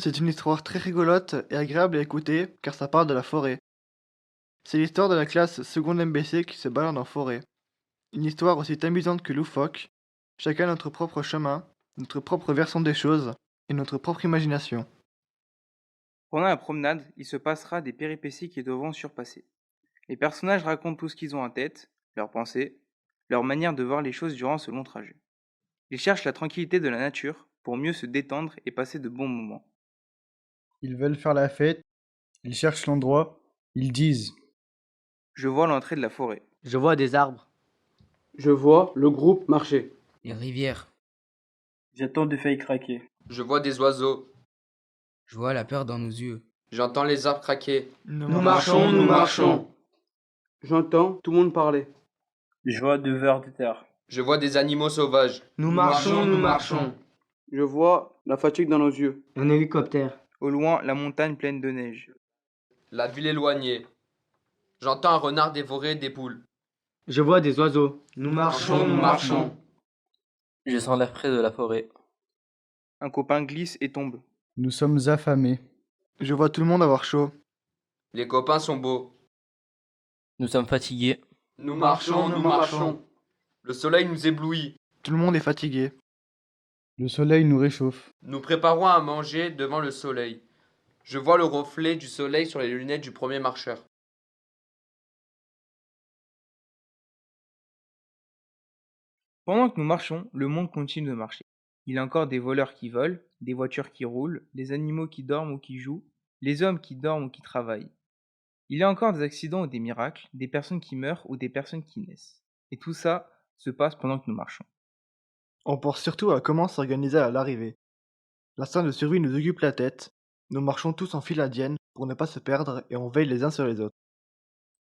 C'est une histoire très rigolote et agréable à écouter car ça parle de la forêt. C'est l'histoire de la classe seconde MBC qui se balade en forêt. Une histoire aussi amusante que loufoque. Chacun notre propre chemin, notre propre version des choses et notre propre imagination. Pendant la promenade, il se passera des péripéties qui devront surpasser. Les personnages racontent tout ce qu'ils ont en tête, leurs pensées, leur manière de voir les choses durant ce long trajet. Ils cherchent la tranquillité de la nature pour mieux se détendre et passer de bons moments. Ils veulent faire la fête, ils cherchent l'endroit, ils disent. Je vois l'entrée de la forêt. Je vois des arbres, Je vois le groupe marcher. des rivières. J'attends des feuilles craquer. Je vois des oiseaux. Je vois la peur dans nos yeux. J'entends les arbres craquer. Nous marchons, nous marchons. J'entends tout le monde parler. Je vois de vers de terre. Je vois des animaux sauvages. Nous marchons, nous marchons. Je vois la fatigue dans nos yeux. Un hélicoptère. Au loin, la montagne pleine de neige. La ville éloignée. J'entends un renard dévorer des poules. Je vois des oiseaux. Nous marchons, nous marchons. Je sens l'air frais de la forêt. Un copain glisse et tombe. Nous sommes affamés. Je vois tout le monde avoir chaud. Les copains sont beaux. Nous sommes fatigués. Nous marchons, nous marchons. Le soleil nous éblouit. Tout le monde est fatigué. Le soleil nous réchauffe. Nous préparons à manger devant le soleil. Je vois le reflet du soleil sur les lunettes du premier marcheur. Pendant que nous marchons, le monde continue de marcher. Il y a encore des voleurs qui volent, des voitures qui roulent, des animaux qui dorment ou qui jouent, les hommes qui dorment ou qui travaillent. Il y a encore des accidents ou des miracles, des personnes qui meurent ou des personnes qui naissent. Et tout ça se passe pendant que nous marchons. On pense surtout à comment s'organiser à l'arrivée. L'instinct de survie nous occupe la tête. Nous marchons tous en file indienne pour ne pas se perdre et on veille les uns sur les autres.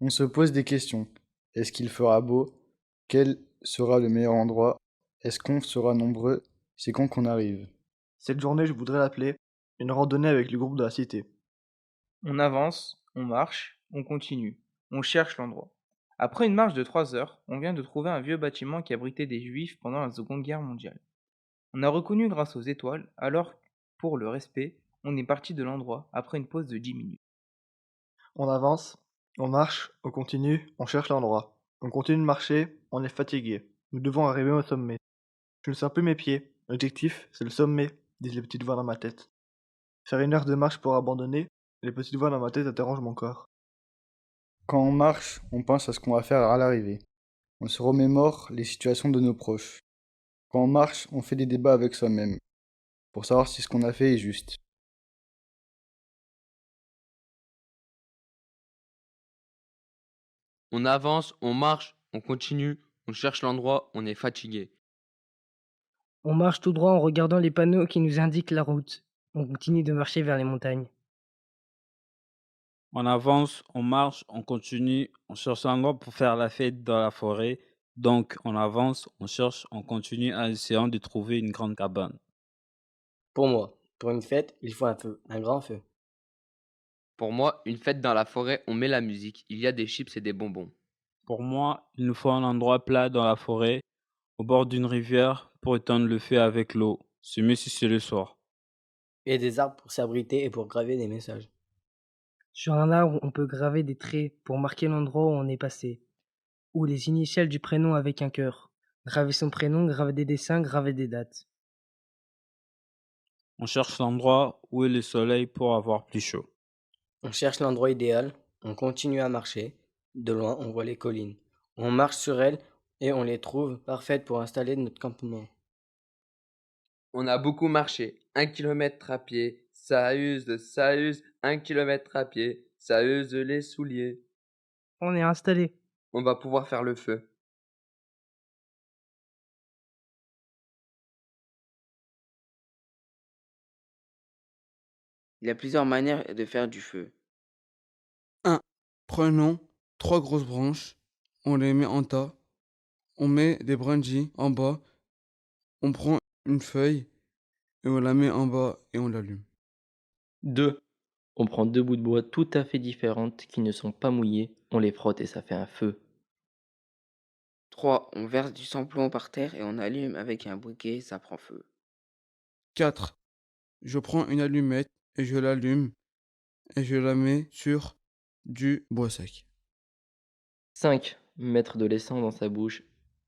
On se pose des questions. Est-ce qu'il fera beau? Quel sera le meilleur endroit? Est-ce qu'on sera nombreux? C'est quand qu'on arrive? Cette journée, je voudrais l'appeler une randonnée avec le groupe de la cité. On avance, on marche, on continue, on cherche l'endroit. Après une marche de 3 heures, on vient de trouver un vieux bâtiment qui abritait des juifs pendant la Seconde Guerre mondiale. On a reconnu grâce aux étoiles, alors pour le respect, on est parti de l'endroit après une pause de 10 minutes. On avance, on marche, on continue, on cherche l'endroit. On continue de marcher, on est fatigué. Nous devons arriver au sommet. Je ne sens plus mes pieds. L'objectif, c'est le sommet, disent les petites voix dans ma tête. Faire une heure de marche pour abandonner, les petites voix dans ma tête interrogent mon corps. Quand on marche, on pense à ce qu'on va faire à l'arrivée. On se remémore les situations de nos proches. Quand on marche, on fait des débats avec soi-même, pour savoir si ce qu'on a fait est juste. On avance, on marche, on continue, on cherche l'endroit, on est fatigué. On marche tout droit en regardant les panneaux qui nous indiquent la route. On continue de marcher vers les montagnes. On avance, on marche, on continue, on cherche un endroit pour faire la fête dans la forêt. Donc on avance, on cherche, on continue en essayant de trouver une grande cabane. Pour moi, pour une fête, il faut un feu, un grand feu. Pour moi, une fête dans la forêt, on met la musique, il y a des chips et des bonbons. Pour moi, il nous faut un endroit plat dans la forêt, au bord d'une rivière, pour éteindre le feu avec l'eau. C'est mieux si c'est le soir. Et des arbres pour s'abriter et pour graver des messages. Sur un arbre, on peut graver des traits pour marquer l'endroit où on est passé. Ou les initiales du prénom avec un cœur. Graver son prénom, graver des dessins, graver des dates. On cherche l'endroit où est le soleil pour avoir plus chaud. On cherche l'endroit idéal, on continue à marcher. De loin, on voit les collines. On marche sur elles et on les trouve parfaites pour installer notre campement. On a beaucoup marché. 1 kilomètre à pied. Ça use. 1 kilomètre à pied. Ça use les souliers. On est installé. On va pouvoir faire le feu. Il y a plusieurs manières de faire du feu. 1. Prenons 3 grosses branches, on les met en tas, on met des brindilles en bas, on prend une feuille et on la met en bas et on l'allume. 2. On prend 2 bouts de bois tout à fait différentes qui ne sont pas mouillés, on les frotte et ça fait un feu. 3. On verse du samplon par terre et on allume avec un briquet, ça prend feu. 4. Je prends une allumette et je l'allume et je la mets sur du bois sec. 5. Mettre de l'essence dans sa bouche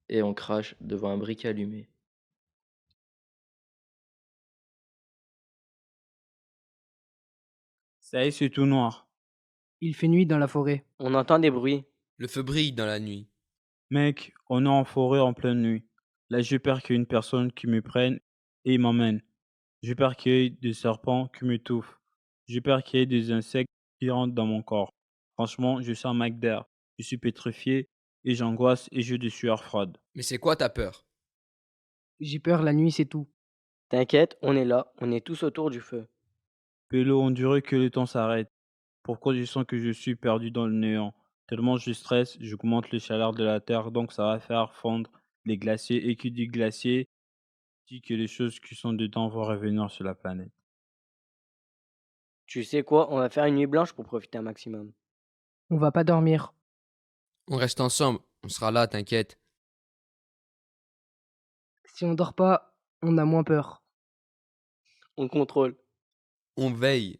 et on crache devant un briquet allumé. Ça y est, c'est tout noir. Il fait nuit dans la forêt. On entend des bruits. Le feu brille dans la nuit. Mec, on est en forêt en pleine nuit. Là, j'ai peur qu'il y ait une personne qui me prenne et m'emmène. J'ai peur qu'il y ait des serpents qui m'étouffent. J'ai peur qu'il y ait des insectes qui rentrent dans mon corps. Franchement, je sens Mac d'air. Je suis pétrifié et j'angoisse et j'ai des sueurs froides. Mais c'est quoi ta peur? J'ai peur la nuit, c'est tout. T'inquiète, on est là, on est tous autour du feu. Pélo, on dirait que le temps s'arrête. Pourquoi je sens que je suis perdu dans le néant? Tellement je stresse, j'augmente les chaleurs de la Terre, donc ça va faire fondre les glaciers. Et qui dit glacier, dit que les choses qui sont dedans vont revenir sur la planète. Tu sais quoi, on va faire une nuit blanche pour profiter un maximum. On va pas dormir. On reste ensemble, on sera là, t'inquiète. Si on dort pas, on a moins peur. On contrôle. On veille.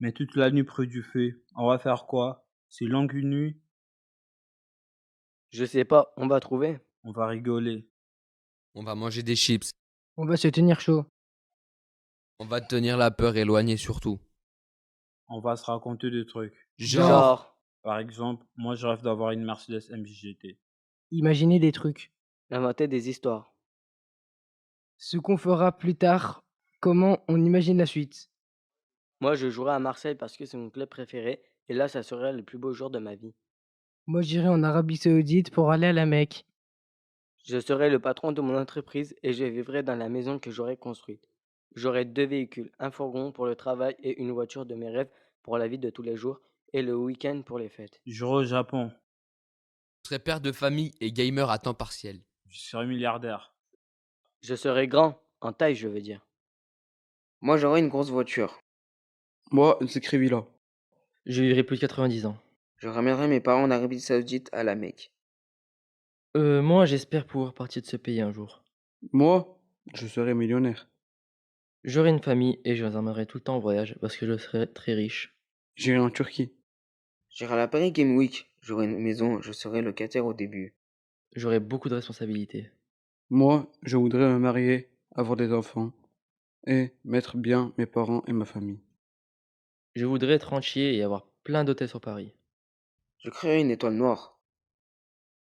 Mais toute la nuit près du feu, on va faire quoi? C'est longue une nuit, Je sais pas, on va trouver. on va rigoler. On va manger des chips. On va se tenir chaud. On va tenir la peur éloignée surtout. On va se raconter des trucs. Genre, Par exemple, moi je rêve d'avoir une Mercedes MJGT. Imaginer des trucs. inventer des histoires. Ce qu'on fera plus tard, comment on imagine la suite. Moi, je jouerai à Marseille parce que c'est mon club préféré et là, ça serait le plus beau jour de ma vie. Moi, j'irai en Arabie Saoudite pour aller à la Mecque. Je serai le patron de mon entreprise et je vivrai dans la maison que j'aurai construite. J'aurai 2 véhicules, un fourgon pour le travail et une voiture de mes rêves pour la vie de tous les jours et le week-end pour les fêtes. J'irai au Japon, Je serai père de famille et gamer à temps partiel. je serai milliardaire. Je serai grand, en taille, je veux dire. Moi, j'aurais une grosse voiture. Moi, c'est là. Je vivrai plus de 90 ans. Je ramènerai mes parents en Arabie Saoudite à la Mecque. Moi, j'espère pouvoir partir de ce pays un jour. Moi, je serai millionnaire. J'aurai une famille et je les emmènerai tout le temps en voyage parce que je serai très riche. J'irai en Turquie. J'irai à la Paris Game Week. J'aurai une maison, je serai locataire au début. J'aurai beaucoup de responsabilités. Moi, je voudrais me marier, avoir des enfants et mettre bien mes parents et ma famille. Je voudrais être rentier et avoir plein d'hôtels sur Paris. Je créerai une étoile noire.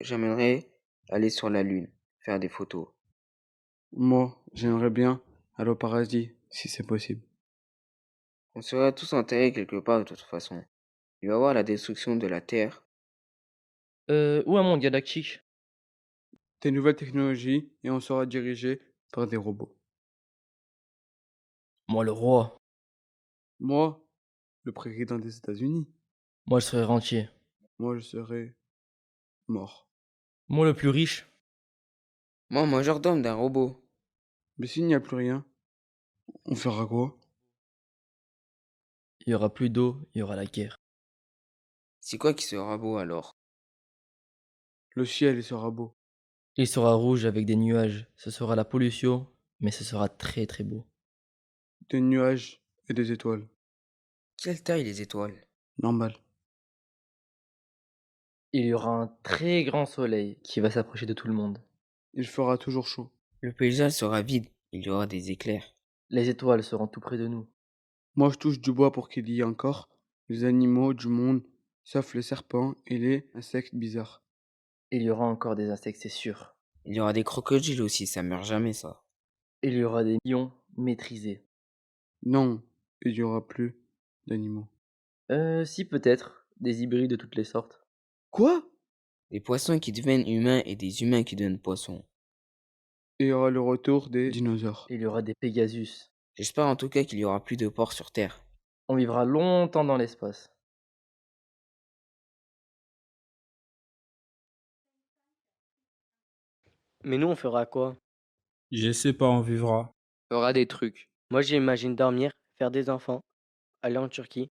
J'aimerais aller sur la Lune, faire des photos. Moi, j'aimerais bien aller au paradis, si c'est possible. On sera tous enterrés quelque part de toute façon. Il va y avoir la destruction de la Terre. Ou un monde galactique. Des nouvelles technologies et on sera dirigé par des robots. Moi, le roi. Moi, le président des États-Unis. Moi, je serai rentier. Moi, je serai mort. Moi, le plus riche. Moi, majordome d'un robot. Mais s'il n'y a plus rien, on fera quoi? Il y aura plus d'eau, il y aura la guerre. C'est quoi qui sera beau alors? Le ciel il sera beau. Il sera rouge avec des nuages. Ce sera la pollution, mais ce sera très très beau. Des nuages et des étoiles. Quelle taille les étoiles? Normal. Il y aura un très grand soleil qui va s'approcher de tout le monde. Il fera toujours chaud. Le paysage sera vide, il y aura des éclairs. Les étoiles seront tout près de nous. Moi, je touche du bois pour qu'il y ait encore les animaux du monde, sauf les serpents et les insectes bizarres. Il y aura encore des insectes, c'est sûr. Il y aura des crocodiles aussi, ça meurt jamais ça. Il y aura des lions maîtrisés. Non, il n'y aura plus d'animaux. Si peut-être. Des hybrides de toutes les sortes. Quoi? Des poissons qui deviennent humains et des humains qui deviennent poissons. Et il y aura le retour des dinosaures. Il y aura des Pégasus. J'espère en tout cas qu'il y aura plus de porcs sur Terre. On vivra longtemps dans l'espace. Mais nous, on fera quoi? Je sais pas, on vivra. Il y aura des trucs. Moi, j'imagine dormir, faire des enfants, aller en Turquie,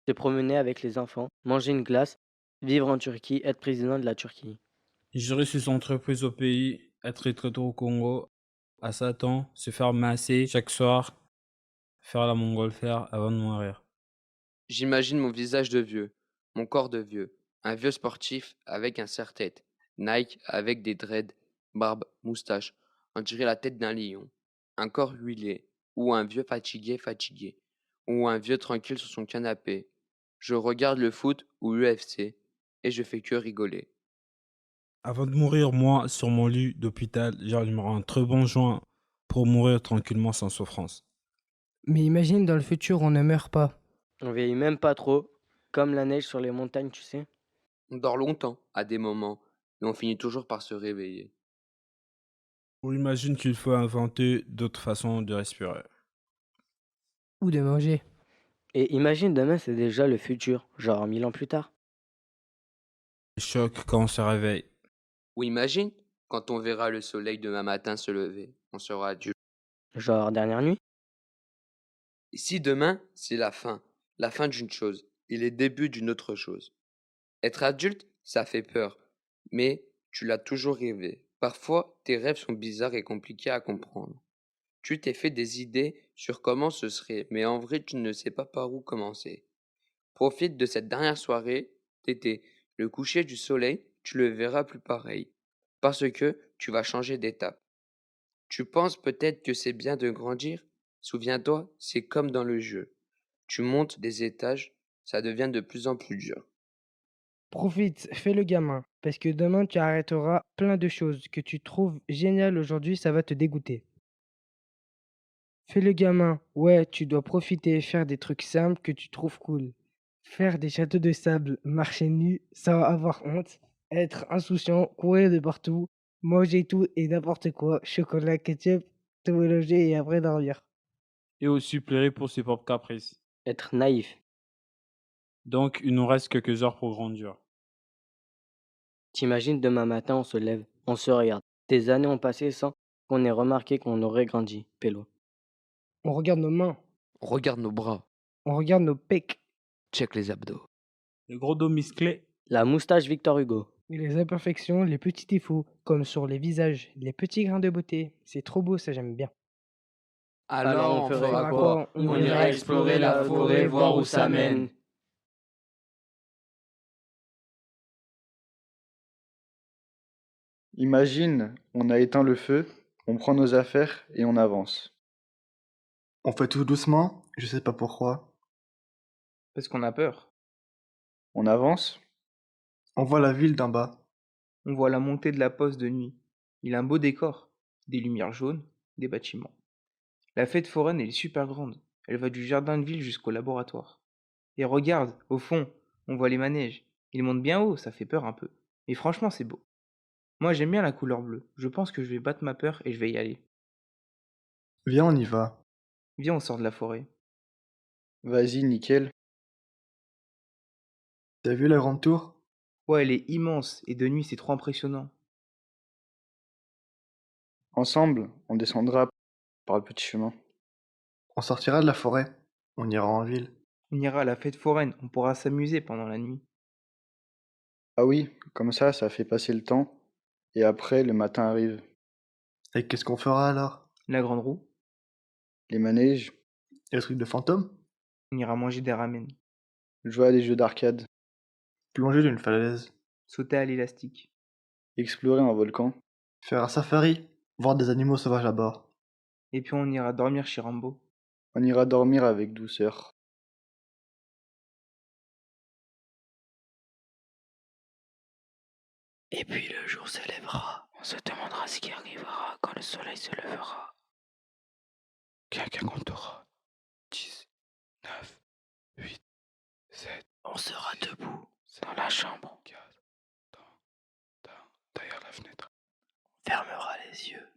se promener avec les enfants, manger une glace, vivre en Turquie, être président de la Turquie. Gérer ses entreprises au pays, être retraité au Congo, à Satan, se faire masser chaque soir. faire la montgolfière avant de mourir. J'imagine mon visage de vieux, mon corps de vieux, un vieux sportif avec un serre-tête, Nike avec des dreads, barbe, moustache, on dirait la tête d'un lion, un corps huilé, ou un vieux fatigué, ou un vieux tranquille sur son canapé. Je regarde le foot ou l'UFC et je fais que rigoler. Avant de mourir, moi, sur mon lit d'hôpital, j'allumerai un très bon joint pour mourir tranquillement sans souffrance. Mais imagine, dans le futur, on ne meurt pas. On vieillit même pas trop, comme la neige sur les montagnes, tu sais. On dort longtemps, à des moments, mais on finit toujours par se réveiller. Ou imagine qu'il faut inventer d'autres façons de respirer. Ou de manger. Et imagine demain, c'est déjà le futur, genre 1000 ans plus tard. Choc quand on se réveille. Ou imagine, quand on verra le soleil demain matin se lever, on sera adulte. Genre dernière nuit. Et si demain, c'est la fin d'une chose et le début d'une autre chose. Être adulte, ça fait peur, mais tu l'as toujours rêvé. Parfois, tes rêves sont bizarres et compliqués à comprendre. Tu t'es fait des idées sur comment ce serait, mais en vrai, tu ne sais pas par où commencer. Profite de cette dernière soirée d'été. Le coucher du soleil, tu le verras plus pareil, parce que tu vas changer d'étape. Tu penses peut-être que c'est bien de grandir? Souviens-toi, c'est comme dans le jeu. Tu montes des étages, ça devient de plus en plus dur. Profite, fais le gamin, parce que demain tu arrêteras plein de choses que tu trouves géniales aujourd'hui, ça va te dégoûter. Fais le gamin, ouais, tu dois profiter et faire des trucs simples que tu trouves cool. Faire des châteaux de sable, marcher nu sans avoir honte, être insouciant, courir de partout, manger tout et n'importe quoi, chocolat, ketchup, tout mélanger et après dormir. Et aussi pleurer pour ses propres caprices. Être naïf. Donc, il nous reste quelques heures pour grandir. T'imagines demain matin, on se lève, on se regarde. Des années ont passé sans qu'on ait remarqué qu'on aurait grandi, Pélo. On regarde nos mains, On regarde nos bras, on regarde nos pecs check les abdos. Le gros dos musclé. La moustache Victor Hugo. et les imperfections, les petits défauts, comme sur les visages, les petits grains de beauté. C'est trop beau, ça j'aime bien. Alors, on fera quoi? On ira explorer la forêt, voir où ça mène. Imagine, on a éteint le feu, on prend nos affaires et on avance. On fait tout doucement, je sais pas pourquoi. Parce qu'on a peur. On avance, On voit la ville d'en bas. On voit la montée de la poste de nuit. Il a un beau décor. Des lumières jaunes, des bâtiments. La fête foraine, elle est super grande. Elle va du jardin de ville jusqu'au laboratoire. Et regarde, au fond, on voit les manèges. Ils montent bien haut, ça fait peur un peu. Mais franchement, c'est beau. Moi, j'aime bien la couleur bleue. Je pense que je vais battre ma peur et je vais y aller. Viens, on y va. Viens, on sort de la forêt. vas-y, nickel. T'as vu la grande tour? Ouais, elle est immense et de nuit, c'est trop impressionnant. Ensemble, on descendra par le petit chemin. On sortira de la forêt. On ira en ville. On ira à la fête foraine, on pourra s'amuser pendant la nuit. Ah oui, comme ça fait passer le temps. Et après, le matin arrive. Et qu'est-ce qu'on fera alors? La grande roue, Les manèges, Et le truc de fantôme? on ira manger des ramen. jouer à des jeux d'arcade, Plonger d'une falaise. Sauter à l'élastique. explorer un volcan. Faire un safari. Voir des animaux sauvages à bord. Et puis on ira dormir chez Rambo. On ira dormir avec douceur. Et puis le jour se lèvera. On se demandera ce qui arrivera quand le soleil se levera. Quelqu'un comptera. 10, 9, 8, 7. On sera debout dans la chambre. 4, derrière la fenêtre. On fermera les yeux.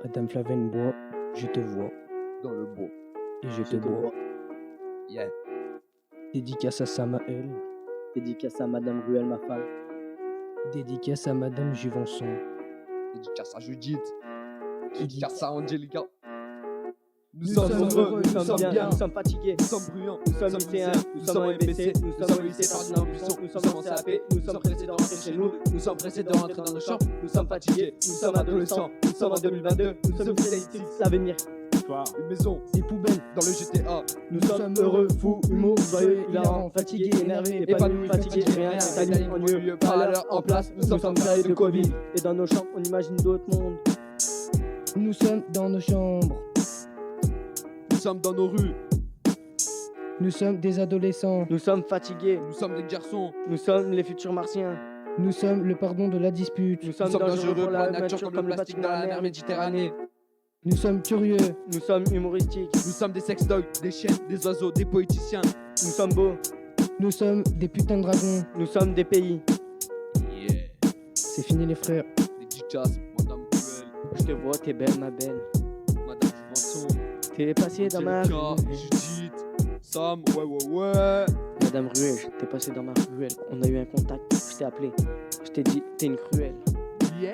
Madame Flavine bois, je te vois. Dans le bois. Et je te bois. Yeah. Dédicace à Samaël. Dédicace à Madame Ruelle, ma femme. Dédicace à Madame Juvenson. Dédicace à Judith. Qui dit Dédicace à Angelica. Nous sommes heureux, nous sommes bien, nous sommes fatigués, nous sommes bruyants, nous sommes lycéens, nous sommes en MPC, nous sommes au lycée par buisson, nous sommes en CAP, nous sommes pressés de rentrer chez nous, nous sommes pressés de rentrer dans nos chambres, nous sommes fatigués, nous sommes adolescents, nous sommes en 2022, nous sommes fixés l'avenir. Une maison, Des poubelles, dans le GTA. nous sommes heureux, fous, humour, joyeux, hilarants, fatigués, énervés, épanouis, fatigués, rien, installés, ennuyeux, pas à l'heure, en place, nous sommes carrés de Covid. Et dans nos chambres, on imagine d'autres mondes. Nous sommes dans nos chambres, Nous sommes dans nos rues, nous sommes des adolescents, Nous sommes fatigués, nous sommes des garçons, nous sommes les futurs martiens. nous sommes le pardon de la dispute, Nous sommes dangereux pour la nature comme le plastique dans la mer Méditerranée. nous sommes curieux, Nous sommes humoristiques, nous sommes des sextoys, des chiens, des oiseaux, des poéticiens. nous sommes beaux, nous sommes des putains de dragons. nous sommes des pays. Yeah, C'est fini les frères. des dictas, Madame Cruelle, Je te vois, t'es belle ma belle. Madame Juvenson, T'es passé dans ma Angelica, ruelle. Judith, Sam, ouais. Madame Ruelle, t'es passé dans ma ruelle. On a eu un contact, je t'ai appelé. Je t'ai dit, t'es une cruelle. Yeah.